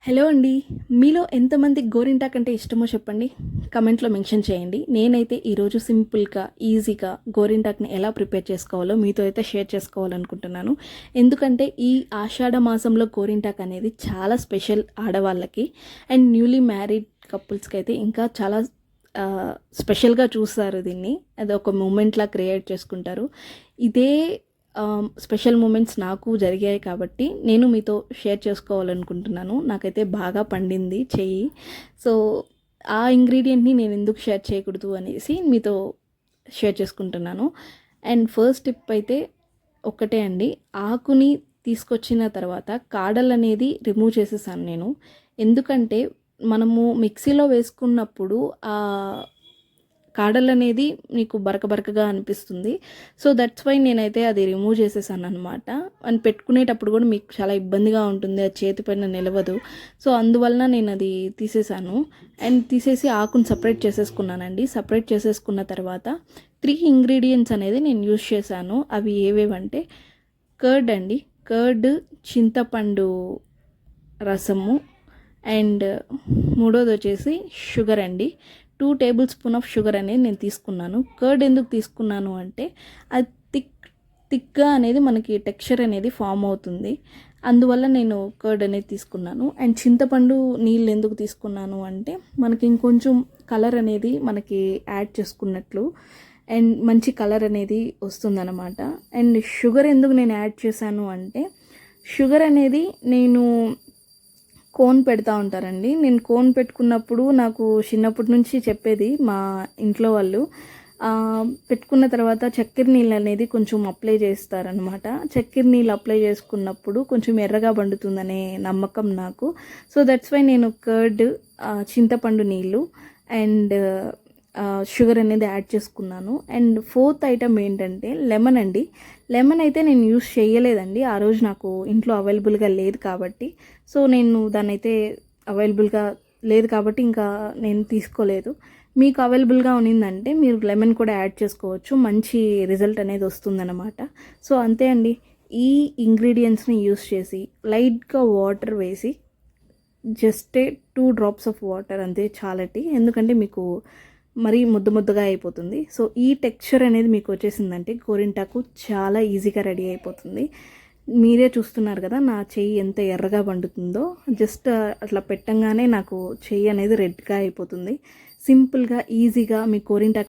Hello అండి. మీలో ఎంతమంది గోరింటాకు అంటే ఇష్టమో చెప్పండి, కమెంట్లో మెన్షన్ చేయండి. నేనైతే ఈరోజు సింపుల్గా ఈజీగా గోరింటాకుని ఎలా ప్రిపేర్ చేసుకోవాలో మీతో అయితే షేర్ చేసుకోవాలనుకుంటున్నాను. ఎందుకంటే ఈ ఆషాఢ మాసంలో గోరింటాకు అనేది చాలా స్పెషల్ ఆడవాళ్ళకి, అండ్ న్యూలీ మ్యారీడ్ కపుల్స్కి అయితే ఇంకా చాలా స్పెషల్గా చూస్తారు దీన్ని. అది ఒక మూమెంట్లా క్రియేట్ చేసుకుంటారు. ఇదే స్పెషల్ మూమెంట్స్ నాకు జరిగాయి కాబట్టి నేను మీతో షేర్ చేసుకోవాలనుకుంటున్నాను. నాకైతే బాగా పండింది చెయ్యి. సో ఆ ఇంగ్రీడియంట్ని నేను ఎందుకు షేర్ చేయకూడదు అనేసి మీతో షేర్ చేసుకుంటున్నాను. అండ్ ఫస్ట్ టిప్ అయితే ఒక్కటే అండి, ఆకుని తీసుకొచ్చిన తర్వాత కాడలు అనేది రిమూవ్ చేసేసాను నేను. ఎందుకంటే మనము మిక్సీలో వేసుకున్నప్పుడు కాడలు అనేది నీకు బరకగా అనిపిస్తుంది. సో దట్స్ వై నేనైతే అది రిమూవ్ చేసేసాను అనమాట. అండ్ పెట్టుకునేటప్పుడు కూడా మీకు చాలా ఇబ్బందిగా ఉంటుంది, అది చేతి పైన నిలవదు. సో అందువలన నేను అది తీసేసాను. అండ్ తీసేసి ఆకుని సపరేట్ చేసేసుకున్నానండి. సపరేట్ చేసేసుకున్న తర్వాత 3 ఇంగ్రీడియంట్స్ అనేది నేను యూజ్ చేశాను. అవి ఏవేవంటే కర్డ్ అండి, కర్డ్, చింతపండు రసము, అండ్ మూడోది వచ్చేసి షుగర్ అండి. 2 టేబుల్ స్పూన్ ఆఫ్ షుగర్ అనేది నేను తీసుకున్నాను. కర్డ్ ఎందుకు తీసుకున్నాను అంటే అది థిక్గా అనేది మనకి టెక్స్చర్ అనేది ఫామ్ అవుతుంది, అందువల్ల నేను కర్డ్ అనేది తీసుకున్నాను. అండ్ చింతపండు నీళ్ళు ఎందుకు తీసుకున్నాను అంటే మనకి ఇంకొంచెం కలర్ అనేది మనకి యాడ్ చేసుకున్నట్లు అండ్ మంచి కలర్ అనేది వస్తుందన్నమాట. అండ్ షుగర్ ఎందుకు నేను యాడ్ చేశాను అంటే షుగర్ అనేది నేను కోన్ పెడతా ఉంటారండి. నేను కోన్ పెట్టుకున్నప్పుడు నాకు చిన్నప్పటి నుంచి చెప్పేది మా ఇంట్లో వాళ్ళు, పెట్టుకున్న తర్వాత చక్కెర నీళ్ళు అనేది కొంచెం అప్లై చేస్తారనమాట. చక్కెర నీళ్ళు అప్లై చేసుకున్నప్పుడు కొంచెం ఎర్రగా పండుతుందనే నమ్మకం నాకు. సో దట్స్ వై నేను కర్డ్, చింతపండు నీళ్ళు అండ్ షుగర్ అనేది యాడ్ చేసుకున్నాను. అండ్ 4th ఐటమ్ ఏంటంటే లెమన్ అండి. లెమన్ అయితే నేను యూస్ చేయలేదండి, ఆ రోజు నాకు ఇంట్లో అవైలబుల్గా లేదు కాబట్టి. సో నేను దాన్ని అయితే అవైలబుల్గా లేదు కాబట్టి ఇంకా నేను తీసుకోలేదు. మీకు అవైలబుల్గా ఉన్నిందంటే మీరు లెమన్ కూడా యాడ్ చేసుకోవచ్చు, మంచి రిజల్ట్ అనేది వస్తుందన్నమాట. సో అంతే అండి, ఈ ఇంగ్రీడియంట్స్ని యూస్ చేసి లైట్గా వాటర్ వేసి జస్ట్ 2 డ్రాప్స్ ఆఫ్ వాటర్ అంతే చాలటి, ఎందుకంటే మీకు మరీ ముద్దగా అయిపోతుంది. సో ఈ టెక్స్చర్ అనేది మీకు వచ్చేసిందంటే గోరింటాకు చాలా ఈజీగా రెడీ అయిపోతుంది. మీరే చూస్తున్నారు కదా నా చెయ్యి ఎంత ఎర్రగా పండుతుందో. జస్ట్ అట్లా పెట్టంగానే నాకు చెయ్యి అనేది రెడ్గా అయిపోతుంది. సింపుల్గా ఈజీగా మీ గోరింటాకు